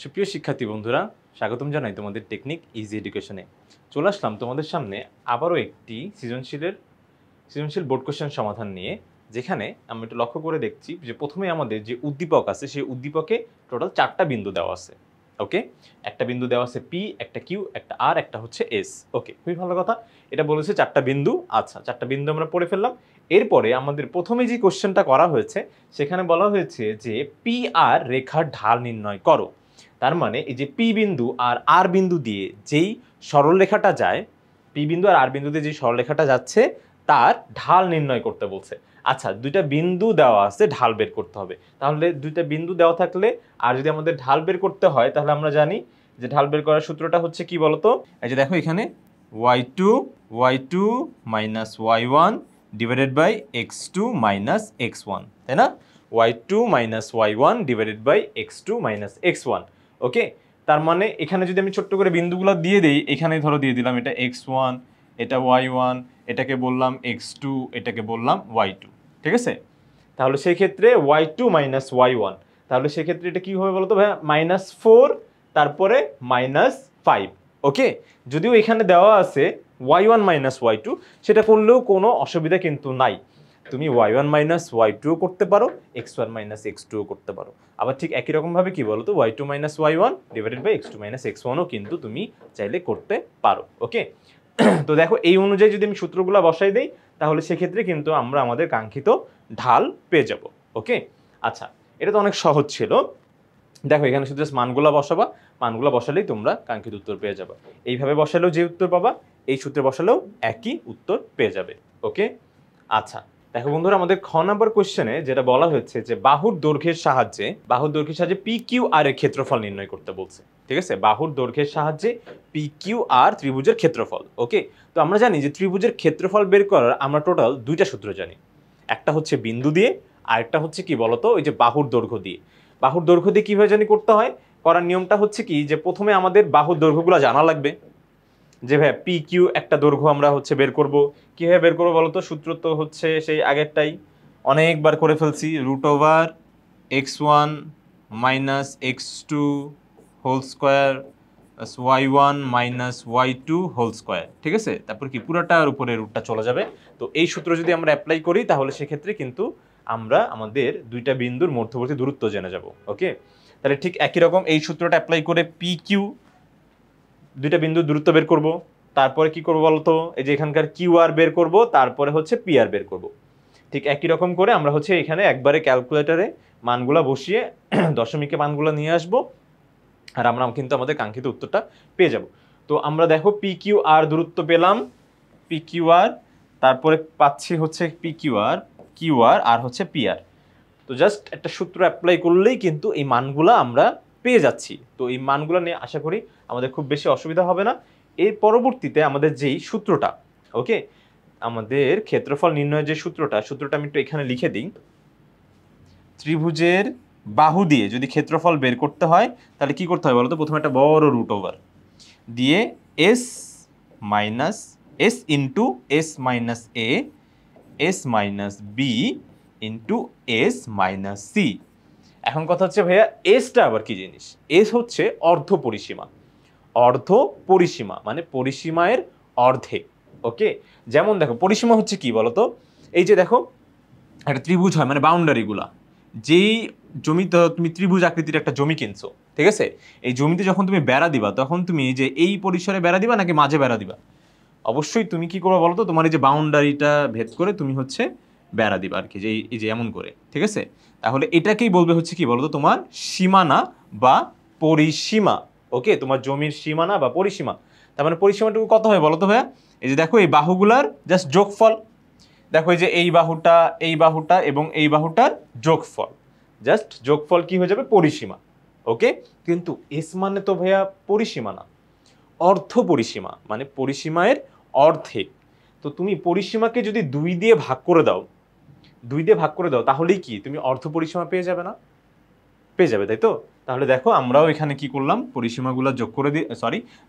সুপ্রিয় শিক্ষার্থী বন্ধুরা, স্বাগতম জানাই তোমাদের টেকনিক ইজি এডুকেশনে। চলে আসলাম তোমাদের সামনে আবারও একটি সৃজনশীল বোর্ড কোশ্চেন সমাধান নিয়ে, যেখানে আমরা একটু লক্ষ্য করে দেখছি যে প্রথমে আমাদের যে উদ্দীপক আছে সেই উদ্দীপকে টোটাল 4টা বিন্দু দেওয়া আছে। ওকে, একটা বিন্দু দেওয়া আছে পি, একটা কিউ, একটা আর, একটা হচ্ছে এস। ওকে, খুবই ভালো কথা। এটা বলেছে 4টা বিন্দু। আচ্ছা, 4টা বিন্দু আমরা পড়ে ফেললাম। এরপরে আমাদের প্রথমে যে কোশ্চেনটা করা হয়েছে সেখানে বলা হয়েছে যে পি আর রেখার ঢাল নির্ণয় করো। তার মানে এই যে পি বিন্দু আর আর বিন্দু দিয়ে যেই সরলরেখাটা যায়, পি বিন্দু আর আর বিন্দু দিয়ে যে সরলরেখাটা যাচ্ছে তার ঢাল নির্ণয় করতে বলছে। আচ্ছা, দুইটা বিন্দু দেওয়া আছে, ঢাল বের করতে হবে। তাহলে দুইটা বিন্দু দেওয়া থাকলে আর যদি আমাদের ঢাল বের করতে হয় তাহলে আমরা জানি যে ঢাল বের করার সূত্রটা হচ্ছে কি বলতো? এই যে দেখো এখানে y2 minus y1 divided by x2 minus x1, তাই না? y2 minus y1 divided by x2 minus x1। Okay, তার মানে এখানে যদি আমি ছোট্ট করে বিন্দুগুলো দিয়ে দিই, এখানে ধরো দিয়ে দিলাম এটা x1, এটা y1, এটাকে বললাম x2, এটাকে বললাম y2, ঠিক আছে? তাহলে সেই ক্ষেত্রে y2 মাইনাস y1, তাহলে সেক্ষেত্রে এটা কি হবে বলতো ভাইয়া? -4 তারপরে -5। ওকে, যদিও এখানে দেওয়া আছে y1 মাইনাস y2, সেটা করলেও কোনো অসুবিধা কিন্তু নাই। তুমি y1 মাইনাস y2 করতে পারো, x1 মাইনাস x2 করতে পারো। আবার ঠিক একই রকমভাবে কি বলতো y2 minus y1 divided by x2 minus x1ও কিন্তু তুমি চাইলে করতে পারো। ওকে, তো দেখো এই অনুযায়ী যদি আমি সূত্রগুলো বসাই দেই তাহলে সেক্ষেত্রে কিন্তু আমরা আমাদের কাঙ্ক্ষিত ঢাল পেয়ে যাব। ওকে, আচ্ছা, এটা তো অনেক সহজ ছিল। দেখো এখানে শুধু জাস্ট মানগুলো বসাবা, মানগুলো বসালেই তোমরা কাঙ্ক্ষিত উত্তর পেয়ে যাবে। এইভাবে বসালেও যে উত্তর পাবা, এই সূত্রে বসালেও একই উত্তর পেয়ে যাবে। ওকে, আচ্ছা, দেখো বন্ধুরা, আমাদের খ নাম্বার কোশ্চেনে যেটা বলা হয়েছে যে বাহুর দৈর্ঘ্যের সাহায্যে পি কিউ আর এর ক্ষেত্রফল নির্ণয় করতে বলছে। ঠিক আছে, বাহুর দৈর্ঘ্যের সাহায্যে পি কিউ আর ত্রিভুজের ক্ষেত্রফল। ওকে, তো আমরা জানি যে ত্রিভুজের ক্ষেত্রফল বের করার আমরা টোটাল দুইটা সূত্র জানি। একটা হচ্ছে বিন্দু দিয়ে, আর একটা হচ্ছে কি বলতো, ওই যে বাহুর দৈর্ঘ্য দিয়ে। বাহুর দৈর্ঘ্য দিয়ে কিভাবে জানি করতে হয়? করার নিয়মটা হচ্ছে কি, যে প্রথমে আমাদের বাহুর দৈর্ঘ্যগুলো জানা লাগবে। যে ভাই পি কিউ একটা দৈর্ঘ্য আমরা হচ্ছে বের করব। কিভাবে বের করবো বলতো? সূত্র তো হচ্ছে সেই আগেরটাই, অনেকবার করে ফেলছি। √x1 minus x2 whole square y1 minus y2 whole square. ঠিক আছে, তারপর কি পুরোটার উপরে রুটটা চলে যাবে। তো এই সূত্র যদি আমরা অ্যাপ্লাই করি তাহলে সেক্ষেত্রে কিন্তু আমরা আমাদের দুইটা বিন্দুর মধ্যবর্তী দূরত্ব জেনে যাব। ওকে, তাহলে ঠিক একই রকম এই সূত্রটা অ্যাপ্লাই করে পি কিউ দুইটা বিন্দুর দূরত্ব বের করব। তারপরে কি করব বলতো? এই যে এখানকার কিউ আর বের করব, তারপরে হচ্ছে পি আর বের করব। ঠিক একই রকম করে আমরা হচ্ছে এখানে একবারে ক্যালকুলেটরে মানগুলা বসিয়ে দশমিকে মানগুলো নিয়ে আসব, আর আমরা কিন্তু আমাদের কাঙ্ক্ষিত উত্তরটা পেয়ে যাব। তো আমরা দেখো পি কিউ আর দূরত্ব পেলাম, পি কিউ আর, তারপরে পাচ্ছি হচ্ছে পি কিউ আর আর হচ্ছে পি আর। তো জাস্ট একটা সূত্র অ্যাপ্লাই করলেই কিন্তু এই মানগুলা আমরা পেয়ে যাচ্ছি। তো এই মানগুলো নিয়ে আশা করি আমাদের খুব বেশি অসুবিধা হবে না। এর পরবর্তীতে আমাদের যেই সূত্রটা, ওকে, আমাদের ক্ষেত্রফল নির্ণয়ের যে সূত্রটা আমি একটু এখানে লিখে দিই। ত্রিভুজের বাহু দিয়ে যদি ক্ষেত্রফল বের করতে হয় তাহলে কি করতে হয় বলতো? প্রথমে একটা বড় √ওভার দিয়ে s minus s into s minus a s minus b into s minus c. এখন কথা হচ্ছে ভাইয়া এসটা আবার কি জিনিস? এস হচ্ছে অর্ধ পরিসীমা। অর্ধ পরিসীমা মানে পরিসীমার অর্ধেক। ওকে, যেমন দেখো পরিসীমা হচ্ছে কি বলতো? এই যে দেখো একটা ত্রিভুজ হয় মানে বাউন্ডারিগুলা, যেই জমিতে তুমি ত্রিভুজ আকৃতির একটা জমি কিনছো, ঠিক আছে, এই জমিতে যখন তুমি বেড়া দিবা তখন তুমি যে এই পরিসরে বেড়া দিবা নাকি মাঝে বেড়া দিবা? অবশ্যই তুমি কি করবে বলো তো? তোমার এই যে বাউন্ডারিটা ভেদ করে তুমি হচ্ছে বেড়া দিবা আর কি, যে এই যে এমন করে। ঠিক আছে, তাহলে এটাকেই বলবে হচ্ছে কি বলতো? তোমার সীমানা বা পরিসীমা। ওকে, তোমার জমির সীমানা বা পরিসীমা। তার মানে পরিসীমাটুকু কত হয় বলো তো ভাইয়া? এই যে দেখো এই বাহুগুলার জাস্ট যোগফল। দেখো এই যে এই বাহুটা এবং এই বাহুটার যোগফল, জাস্ট যোগফল কি হয়ে যাবে? পরিসীমা। ওকে, কিন্তু এস মানে তো ভাইয়া পরিসীমা না, অর্ধ পরিসীমা, মানে পরিসীমার অর্ধেক। তো তুমি পরিসীমাকে যদি 2 দিয়ে ভাগ করে দাও তাহলেই কি তুমি অর্ধ পরিসীমা পেয়ে যাবে না? পেয়ে যাবে, তাই তো? তাহলে দেখো আমরাও এখানে কি করলাম? পরিসীমাগুলো যোগ করে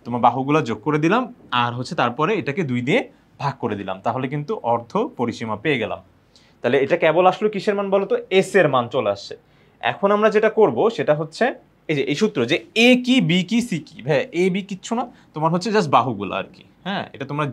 তোমার বাহুগুলো যোগ করে দিলাম, আর হচ্ছে তারপরে এটাকে 2 দিয়ে ভাগ করে দিলাম, তাহলে কিন্তু অর্ধ পরিসীমা পেয়ে গেলাম। তাহলে এটা কেবল আসলো কিসের মান বলো তো? এস এর মান চলে আসছে। এখন আমরা যেটা করব সেটা হচ্ছে এই যে এই সূত্র যে এ কি বি কি সি কি, ভাই এ বি কিচ্ছু না, তোমার হচ্ছে জাস্ট বাহুগুলো আর কি। হ্যাঁ, এটা তোমরা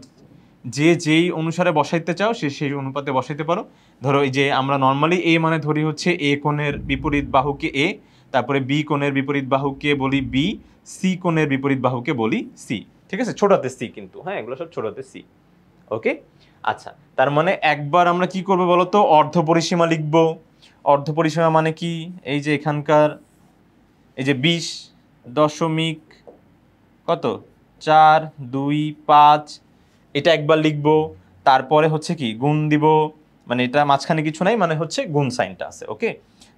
যেই অনুসারে বসাইতে চাও সেই অনুপাতে বসাইতে পারো। ধরো এই যে আমরা নর্মালি এ মানে ধরি হচ্ছে এ কোণের বিপরীত বাহুকে এ, তারপরে বি কোণের বিপরীত বাহুকে বলি বি, সি কোণের বিপরীত বাহুকে বলি সি। ঠিক আছে, ছোটাতে সি কিন্তু, হ্যাঁ এগুলো সব ছোটাতে সি। ওকে, আচ্ছা তার মানে একবার আমরা কি করবো বলতো, অর্ধ পরিসীমা লিখবো। অর্ধ পরিসীমা মানে কি, এই যে এখানকার এই যে 20 দশমিক কত 425, এটা একবার লিখবো। তারপরে হচ্ছে কি গুণ দিব, মানে এটা মাঝখানে কিছু নাই, মানে হচ্ছে গুণ সাইনটা আছে। ওকে,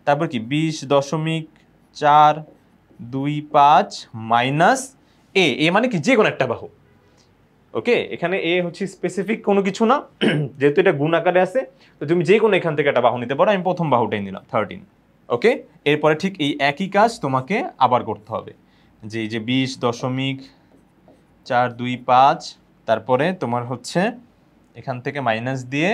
তারপর কি 20.425 মাইনাস এ মানে কি যে কোনো একটা বাহু। ওকে, এখানে এ হচ্ছে স্পেসিফিক কোনো কিছু না, যেহেতু এটা গুণ আকারে আছে, তো তুমি যে কোনো এখান থেকে একটা বাহু নিতে পারো। আমি প্রথম বাহুটাই নিলাম 13। ওকে, এরপরে ঠিক এই একই কাজ তোমাকে আবার করতে হবে, যে এই যে 20.425, তারপরে তোমার হচ্ছে এখান থেকে মাইনাস দিয়ে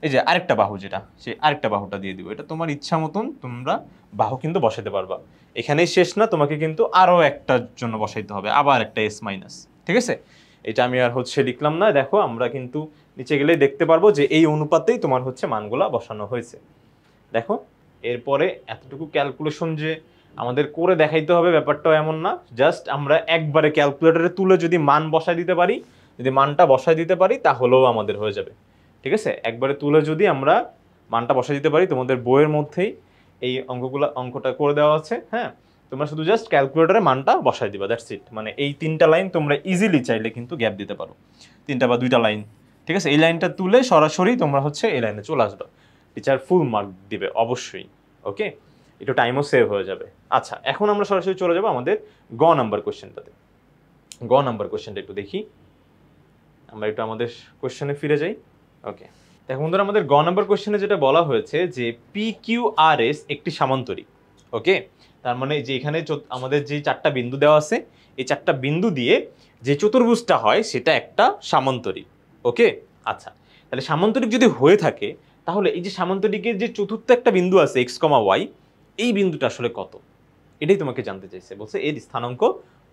এই যে আরেকটা বাহু, যেটা সেই আরেকটা বাহুটা দিয়ে দিব। এটা তোমার ইচ্ছা মতন তোমরা বাহু কিন্তু বসাতে পারবা। এখানেই শেষ না, তোমাকে কিন্তু আরও একটার জন্য বসাইতে হবে, আবার একটা এস মাইনাস। ঠিক আছে, এটা আমি আর হচ্ছে লিখলাম না। দেখো আমরা কিন্তু নিচে গেলেই দেখতে পারবো যে এই অনুপাতেই তোমার হচ্ছে মানগুলা বসানো হয়েছে। দেখো, এরপরে এতটুকু ক্যালকুলেশন যে আমাদের করে দেখাইতে হবে ব্যাপারটাও এমন না, জাস্ট আমরা একবারে ক্যালকুলেটরে তুলে যদি মান বসায় দিতে পারি, যদি মানটা বসায় দিতে পারি তাহলেও আমাদের হয়ে যাবে। ঠিক আছে, একবারে তুলে যদি আমরা মানটা বসায় দিতে পারি, তোমাদের বইয়ের মধ্যেই এই অঙ্কটা করে দেওয়া আছে। হ্যাঁ, তোমরা শুধু জাস্ট ক্যালকুলেটরে মানটা বসায় দিবা, দ্যাটস ইট। মানে এই 3টা লাইন তোমরা ইজিলি চাইলে কিন্তু গ্যাপ দিতে পারো, 3টা বা 2টা লাইন। ঠিক আছে, এই লাইনটা তুলে সরাসরি তোমরা হচ্ছে এই লাইনে চলে আসবে, টিচার ফুল মার্ক দিবে অবশ্যই। ওকে, একটু টাইমও সেভ হয়ে যাবে। আচ্ছা, এখন আমরা সরাসরি চলে যাবো আমাদের গ নাম্বার কোশ্চেনটাতে। গ নাম্বার কোশ্চেনটা একটু দেখি, আমরা একটু আমাদের কোশ্চেনে ফিরে যাই। ওকে, দেখো বন্ধুরা, আমাদের গ নাম্বার কোশ্চেনে যেটা বলা হয়েছে যে পি কিউ আর এস একটি সামান্তরিক। ওকে, তার মানে যে এখানে আমাদের যে 4টা বিন্দু দেওয়া আছে, এই 4টা বিন্দু দিয়ে যে চতুর্ভুজটা হয় সেটা একটা সামান্তরিক। ওকে, আচ্ছা তাহলে সামান্তরিক যদি হয়ে থাকে, তাহলে এই যে সামান্তরিকের যে চতুর্থ একটা বিন্দু আছে এক্স কমা ওয়াই, এই বিন্দুটা আসলে কত, এটাই তোমাকে জানতে চাইছে। বলছে এর স্থানাঙ্ক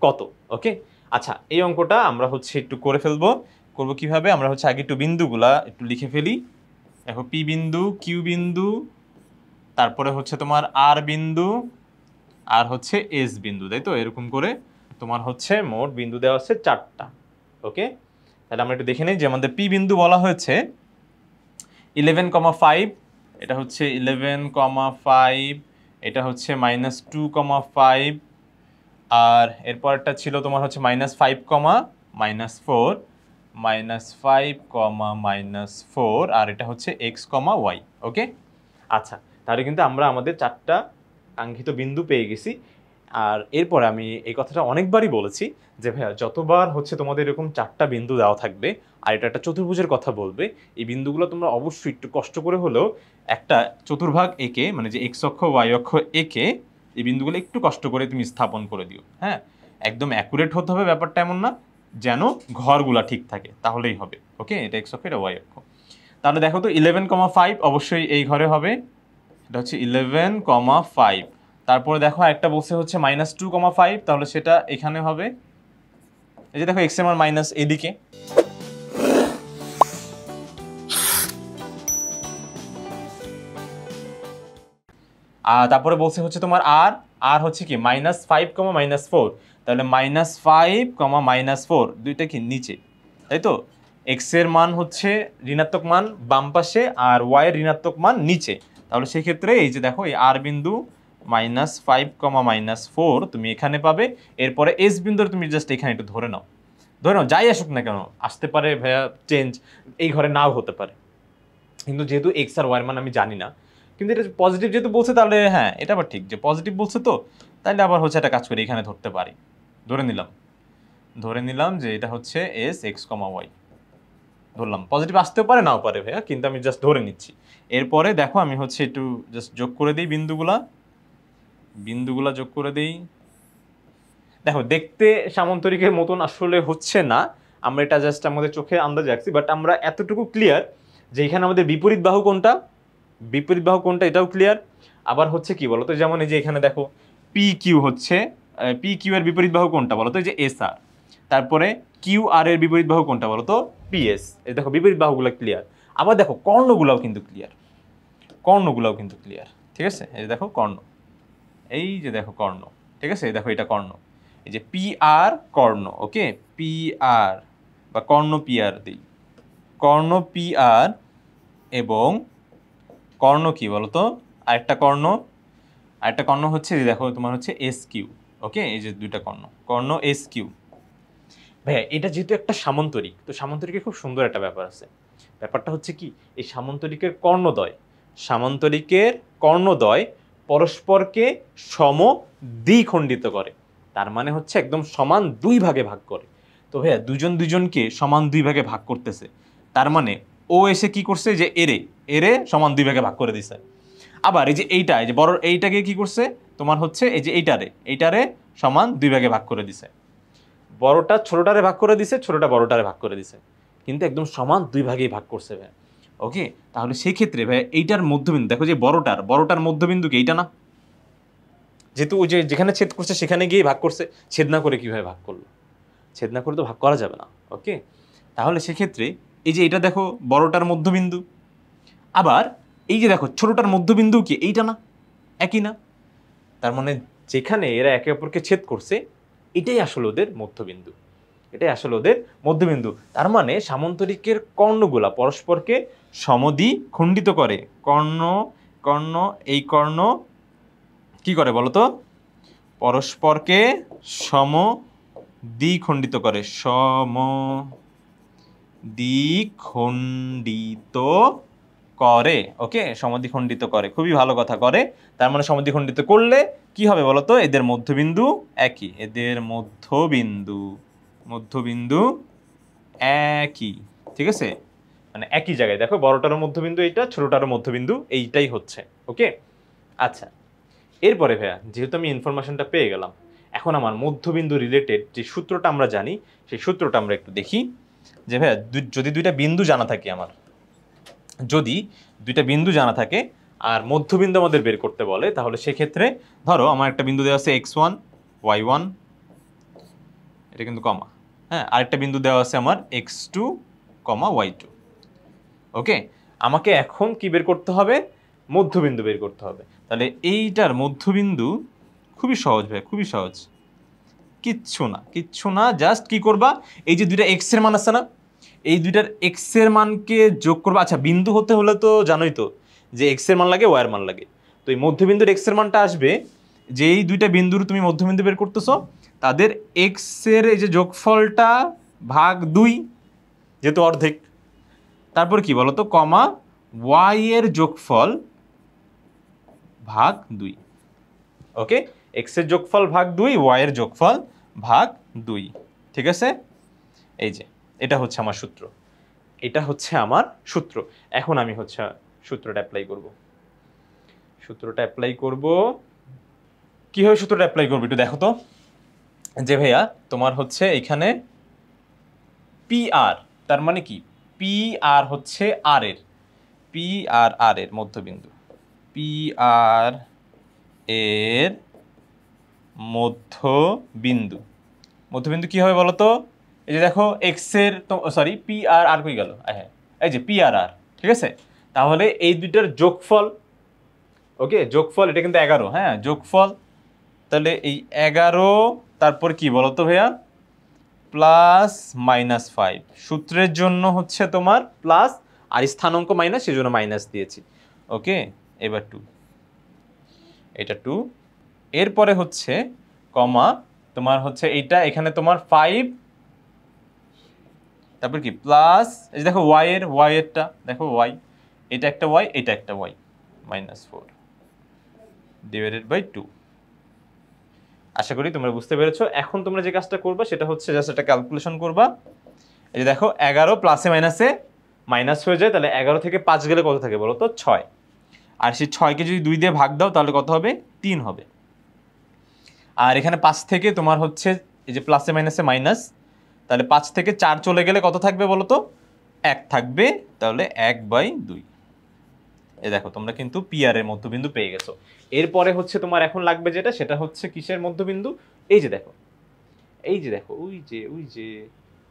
কত। ওকে, আচ্ছা এই অঙ্কটা আমরা হচ্ছে একটু করে ফেলবো। করবো কিভাবে, আমরা হচ্ছে আগে একটু বিন্দুগুলা একটু লিখে ফেলি। দেখো, পি বিন্দু, কিউ বিন্দু, তারপরে হচ্ছে তোমার আর বিন্দু, আর হচ্ছে এস বিন্দু, তাই তো? এরকম করে তোমার হচ্ছে মোট বিন্দু দেওয়া আছে 4টা। ওকে, তাহলে আমরা একটু দেখে নিই যে আমাদের পি বিন্দু বলা হয়েছে 11,5, এটা হচ্ছে 11,5, এটা হচ্ছে -2,5, আর এরপরটা ছিল তোমার হচ্ছে -5, -4, -5, আর এটা হচ্ছে x, y। ওকে, আচ্ছা তাহলে কিন্তু আমরা আমাদের 4টা কাঙ্ক্ষিত বিন্দু পেয়ে গেছি। আর এরপরে আমি এই কথাটা অনেকবারই বলেছি যে ভাইয়া, যতবার হচ্ছে তোমাদের এরকম 4টা বিন্দু দেওয়া থাকবে আর এটা একটা চতুর্ভুজের কথা বলবে, এই বিন্দুগুলো তোমরা অবশ্যই একটু কষ্ট করে হলেও একটা চতুর্ভাগ এঁকে, মানে যে এক্স অক্ষ ওয়াই অক্ষ এঁকে এই বিন্দুগুলো একটু কষ্ট করে তুমি স্থাপন করে দিও। হ্যাঁ, একদম অ্যাকুরেট হতে হবে, ব্যাপারটা এমন না, যেন ঘরগুলা ঠিক থাকে তাহলেই হবে। ওকে, এটা এক্স অক্ষ, এটা ওয়াই অক্ষ। তাহলে দেখো তো 11,5 অবশ্যই এই ঘরে হবে, এটা হচ্ছে 11,5। তারপরে দেখো একটা বলছে হচ্ছে -2,5, তাহলে সেটা এখানে হবে। এই যে দেখো এক্স এর মান মাইনাস এদিকে। আর তারপরে বলছে হচ্ছে তোমার আর হচ্ছে কি -5, -4, তাহলে -5, -4 দুইটা কি নিচে, তাই তো? এক্স এর মান হচ্ছে ঋণাত্মক মান বাম পাশে আর ওয়াই এর ঋণাত্মক মান নিচে। তাহলে সেই ক্ষেত্রে এই যে দেখো এই আর বিন্দু -5, -4 তুমি এখানে পাবে। এরপরে এস বিন্দু তুমি জাস্ট এখানে একটু ধরে নাও, যাই আসুক না কেন, আসতে পারে ভাইয়া চেঞ্জ, এই ঘরে নাও হতে পারে, কিন্তু যেহেতু এক্স আর ওয়াই এর মান আমি জানি না, কিন্তু এটা পজিটিভ যেহেতু বলছে, তাহলে হ্যাঁ এটা আবার ঠিক যে পজিটিভ বলছে, তো তাহলে আবার হচ্ছে একটা কাজ করি, এখানে ধরতে পারি, ধরে নিলাম যে এটা হচ্ছে এস এক্স কমা ওয়াই, ধরলাম। পজিটিভ আসতেও পারে নাও পারে ভাইয়া, কিন্তু আমি জাস্ট ধরে নিচ্ছি। এরপরে দেখো আমি হচ্ছে একটু জাস্ট যোগ করে দিই বিন্দুগুলা যোগ করে দিই। দেখো দেখতে সামান্তরিকের মতন আসলে হচ্ছে না, আমরা এটা জাস্ট আমাদের চোখে আন্দাজ রাখছি, বাট আমরা এতটুকু ক্লিয়ার যে এখানে আমাদের বিপরীত বাহু কোনটা এটাও ক্লিয়ার। আবার হচ্ছে কি বলতো, যেমন এই যে এখানে দেখো পি কিউ হচ্ছে পি কিউ এর বিপরীত বাহু কোনটা বলো তো? এই যে এস আর। তারপরে কিউ আর এর বিপরীত বাহু কোনটা বলো তো? পিএস। এই দেখো বিপরীত বাহুগুলো ক্লিয়ার। আবার দেখো কর্ণগুলোও কিন্তু ক্লিয়ার, কর্ণগুলোও কিন্তু ক্লিয়ার। ঠিক আছে, এই যে দেখো কর্ণ, এই যে দেখো কর্ণ। ঠিক আছে, এই দেখো এটা কর্ণ, এই যে পি আর কর্ণ। ওকে, পি আর বা কর্ণ পি আর দিই, কর্ণ পি আর এবং কর্ণ কি বলতো? আরেকটা কর্ণ হচ্ছে যে দেখো তোমার হচ্ছে এস কিউ। ওকে, এই যে দুইটা কর্ণ এস কিউ। ভাইয়া এটা যেহেতু একটা সামন্তরিক, তো সামন্তরিকের খুব সুন্দর একটা ব্যাপার আছে। ব্যাপারটা হচ্ছে কি, এই সামন্তরিকের কর্ণদ্বয় পরস্পরকে দ্বিখণ্ডিত করে। তার মানে হচ্ছে একদম সমান দুই ভাগে ভাগ করে। তো ভাইয়া দুজনকে সমান দুই ভাগে ভাগ করতেছে, তার মানে ও এসে কি করছে, যে এরে সমান দুই ভাগে ভাগ করে দিছে। আবার এই যে এইটা, এই যে বড় এইটাকে কি করছে তোমার হচ্ছে, এই যে এইটারে সমান দুই ভাগে ভাগ করে দিছে। বড়টা ছোটটারে ভাগ করে দিছে, ছোটটা বড়টারে ভাগ করে দিছে, কিন্তু একদম সমান দুই ভাগেই ভাগ করছে ভাই। ওকে, তাহলে সেই ক্ষেত্রে ভাই এইটার মধ্যবিন্দু দেখো, যে বড়টার মধ্যবিন্দু কি এইটা না? যেহেতু ওই যে যেখানে ছেদ করছে সেখানে গিয়ে ভাগ করছে, ছেদ না করে কিভাবে ভাগ করলো? ছেদ না করে তো ভাগ করা যাবে না। ওকে, তাহলে সেক্ষেত্রে এই যে এটা দেখো বড়টার মধ্যবিন্দু, আবার এই যে দেখো ছোটটার মধ্যবিন্দু কি এইটা না? একই না? তার মানে যেখানে এরা একে অপরকে ছেদ করছে এটাই আসলে ওদের মধ্যবিন্দু। তার মানে সামন্তরিকের কর্ণগুলা পরস্পরকে সমদ্বিখণ্ডিত করে। কর্ণ এই কর্ণ কি করে বলতো? পরস্পরকে সমদ্বিখণ্ডিত করে, ওকে, সমদ্বিখণ্ডিত করে, খুবই ভালো কথা করে। তার মানে সমদ্বিখণ্ডিত করলে কি হবে বলতো? এদের মধ্যবিন্দু একই, মধ্যবিন্দু একই। ঠিক আছে, মানে একই জায়গায় দেখো, বড়টারও মধ্যবিন্দু এইটা, ছোটটারও মধ্যবিন্দু এইটাই হচ্ছে। ওকে, আচ্ছা, এরপরে ভাইয়া যেহেতু আমি ইনফরমেশনটা পেয়ে গেলাম, এখন আমার মধ্যবিন্দু রিলেটেড যে সূত্রটা আমরা জানি সেই সূত্রটা আমরা একটু দেখি। যে ভাইয়া যদি দুইটা বিন্দু জানা থাকে আর মধ্যবিন্দু আমাদের বের করতে বলে, তাহলে সেক্ষেত্রে ধরো আমার একটা বিন্দু দেওয়া আছে x1 y1, এটা কিন্তু কমা, হ্যাঁ, আরেকটা বিন্দু দেওয়া আছে আমার x2 y2। ওকে, আমাকে এখন কি বের করতে হবে? মধ্যবিন্দু বের করতে হবে। তাহলে এইটার মধ্যবিন্দু খুবই সহজ ভাই, খুবই সহজ, কিচ্ছু না, জাস্ট কি করবা, এই যে দুইটা এক্স এর মান আছে না, এই দুইটার এক্স এর মানকে যোগ করবা। আচ্ছা, বিন্দু হতে হলে তো জানোই তো যে এক্স এর মান লাগে, ওয়াই এর মান লাগে। তো এই মধ্যবিন্দুর এক্স এর মানটা আসবে, যে এই দুইটা বিন্দুর তুমি মধ্যবিন্দু বের করতেছো তাদের এক্স এর এই যে যোগফলটা ভাগ 2, যেহেতু অর্ধেক। তারপর কি বলতো, কমা ওয়াই এর যোগফল ভাগ 2। ওকে, এক্স এর যোগফল ভাগ 2, ওয়াই এর যোগফল ভাগ 2। ঠিক আছে, এই যে এটা হচ্ছে আমার সূত্র। এখন আমি হচ্ছে সূত্রটা অ্যাপ্লাই করব। কিভাবে সূত্রটা অ্যাপ্লাই করবো একটু দেখো তো। যে ভাইয়া তোমার হচ্ছে এখানে পি আর, তার মানে কি, পি আর হচ্ছে আর এর মধ্যবিন্দু, পি আর এর মধ্যবিন্দু কি হবে বলতো? এই যে দেখো এক্স এর, সরি পি আর কই গেল, হ্যাঁ এই যে পি আর, ঠিক আছে। তাহলে এই দুইটার যোগফল, ওকে, যোগফল এটা কিন্তু 11, হ্যাঁ, যোগফল। তাহলে এই 11, তারপর কি বলতো ভাইয়া, প্লাস -5। সূত্রের জন্য হচ্ছে তোমার প্লাস, আর স্থানাঙ্ক মাইনাস, সেজন্য মাইনাস দিয়েছি। ওকে, এবার 2, এটা 2। এরপরে হচ্ছে কমা তোমার হচ্ছে এইটা, এখানে তোমার 5, তারপর কি প্লাস, এই যে দেখো ওয়াই এরটা দেখো, ওয়াই, এটা একটা ওয়াই, এটা একটা ওয়াই, -4 ডিভাইডেড বাই 2। আশা করি তোমরা বুঝতে পেরেছো। এখন তোমরা যে কাজটা করবা সেটা হচ্ছে জাস্ট একটা ক্যালকুলেশন করবা। এই যে দেখো 11 প্লাসে মাইনাসে মাইনাস হয়ে যায়, তাহলে 11 থেকে 5 গেলে কত থাকে বলো তো? 6। আর সেই 6কে যদি 2 দিয়ে ভাগ দাও তাহলে কত হবে? 3 হবে। আর এখানে 5 থেকে তোমার হচ্ছে এই যে প্লাসে মাইনাসে মাইনাস, তাহলে 5 থেকে 4 চলে গেলে কত থাকবে বলো তো? 1 থাকবে, তাহলে 1/2। এই দেখো তোমরা কিন্তু পিআর এর মধ্যবিন্দু পেয়ে গেছো। এরপরে হচ্ছে তোমার এখন লাগবে যেটা, সেটা হচ্ছে কিসের মধ্যবিন্দু? এই যে দেখো, ওই যে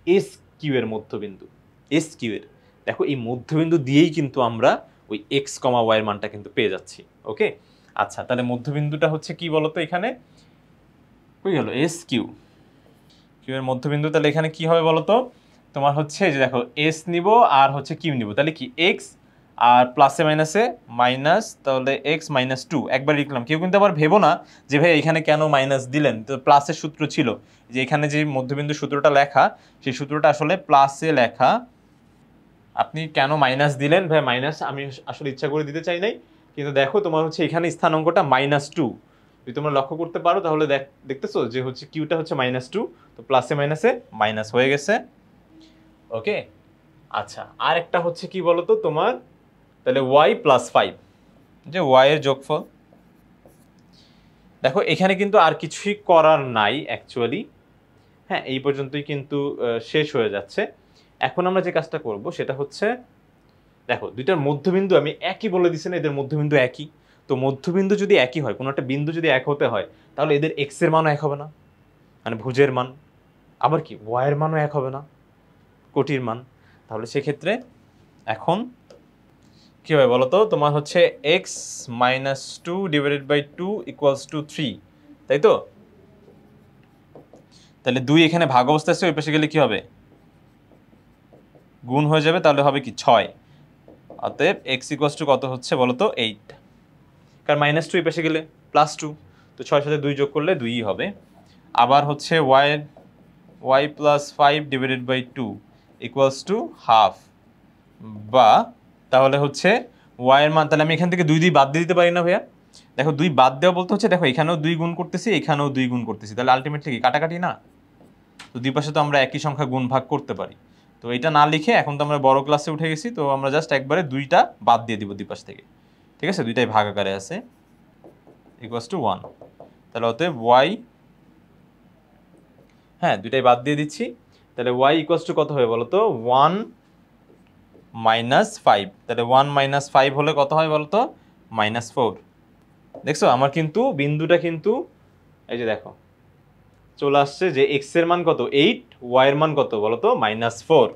এস কিউ এর মধ্যবিন্দু, এস কিউ এর। দেখো এই মধ্যবিন্দু দিয়েই কিন্তু আমরা ওই এক্স কমা ওয়াই এর মানটা কিন্তু পেয়ে যাচ্ছি। ওকে, আচ্ছা তাহলে মধ্যবিন্দুটা হচ্ছে কি বলতো, এখানে ওই হলো এস কিউ, কিউ এর মধ্যবিন্দু। তাহলে এখানে কি হবে বলতো, তোমার হচ্ছে এই যে দেখো এস নিব আর হচ্ছে কিউ নিব, তাহলে কি এক্স আর প্লাসে মাইনাসে মাইনাস, তাহলে এক্স মাইনাস টু একবার লিখলাম। কেউ কিন্তু আবার ভেবো না যে ভাই এখানে কেন মাইনাস দিলেন, তো প্লাসের সূত্র ছিল, যে এখানে যে মধ্যবিন্দু সূত্রটা লেখা সেই সূত্রটা আসলে প্লাসে লেখা, আপনি কেন মাইনাস দিলেন? ভাই মাইনাস আমি আসলে ইচ্ছা করে দিতে চাই নাই, কিন্তু দেখো তোমার হচ্ছে এখানে স্থানাঙ্কটা মাইনাস টু, যদি তোমরা লক্ষ্য করতে পারো তাহলে দেখতেছো যে হচ্ছে কিউটা হচ্ছে মাইনাস টু, তো প্লাসে মাইনাসে মাইনাস হয়ে গেছে। ওকে, আচ্ছা আর একটা হচ্ছে কি বলতো তোমার, তাহলে ওয়াই প্লাস ফাইভ, যে ওয়াই এর যোগফল। দেখো এখানে কিন্তু আর কিছুই করার নাই অ্যাকচুয়ালি, হ্যাঁ এই পর্যন্তই কিন্তু শেষ হয়ে যাচ্ছে। এখন আমরা যে কাজটা করব সেটা হচ্ছে, দেখো দুইটার মধ্যবিন্দু আমি একই বলে দিছি না, এদের মধ্যবিন্দু একই, তো মধ্যবিন্দু যদি একই হয়, কোনো একটা বিন্দু যদি এক হতে হয়, তাহলে এদের এক্স এর মানও এক হবে না, মানে ভুজের মান, আবার কি ওয়াই এর মানও এক হবে না, কোটির মান। তাহলে সেক্ষেত্রে এখন কি হবে বলতো, তোমার হচ্ছে x minus two divided by two equals to three, তাই তো? তাহলে দুই এখানে ভাগ অবস্থা আছে, ওই পাশে গেলে কি হবে, গুণ হয়ে যাবে, তাহলে হবে কি ছয়। অতএব এক্স ইকুয়ালস টু কত হচ্ছে বলতো, এইট, কারণ মাইনাস টু এই পাশে গেলে প্লাস টু, তো ছয়ের সাথে দুই যোগ করলে দুইই হবে। আবার হচ্ছে y plus five divided by two equals to half, বা তাহলে হচ্ছে ওয়াইয়ের মান, তাহলে আমি এখান থেকে দুই বাদ দিয়ে দিতে পারি না ভাইয়া? দেখো দুই বাদ দেওয়া বলতে হচ্ছে, দেখো এখানেও দুই গুণ করতেছি, এখানেও দুই গুণ করতেছি, তাহলে আলটিমেটলি কি কাটাকাটি না? তো দুই পাশে তো আমরা একই সংখ্যা গুণ ভাগ করতে পারি, তো এটা না লিখে এখন তো আমরা বড় ক্লাসে উঠে গেছি, তো আমরা জাস্ট একবারে দুইটা বাদ দিয়ে দিব দুই পাশ থেকে, ঠিক আছে? দুইটাই ভাগ আকারে আছে, ইকুয়ালস টু ওয়ান। তাহলে অতএব ওয়াই, হ্যাঁ দুইটাই বাদ দিয়ে দিচ্ছি, তাহলে ওয়াই ইকুয়ালস টু কত হবে বলো তো, ওয়ান মাইনাস ফাইভ। তাহলে ওয়ান মাইনাস ফাইভ হলে কত হয় বলতো, মাইনাস ফোর। দেখছো আমার কিন্তু বিন্দুটা কিন্তু এই যে দেখো চলে আসছে, যে এক্স এর মান কত এইট, ওয়াই এর মান কত বলতো মাইনাস ফোর।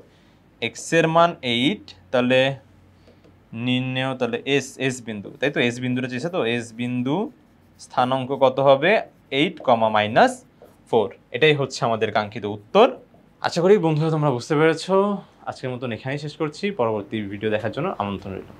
এক্স এর মান এইট, তাহলে নির্ণয়, তাহলে এস বিন্দু, তাই তো? এস বিন্দুটা চেয়েছে, তো এস বিন্দু স্থানাঙ্ক কত হবে, এইট কমা মাইনাস ফোর। এটাই হচ্ছে আমাদের কাঙ্ক্ষিত উত্তর। আশা করি বন্ধুরা তোমরা বুঝতে পেরেছো। আজকের মতন এখানেই শেষ করছি, পরবর্তী ভিডিও দেখার জন্য আমন্ত্রণ রইল।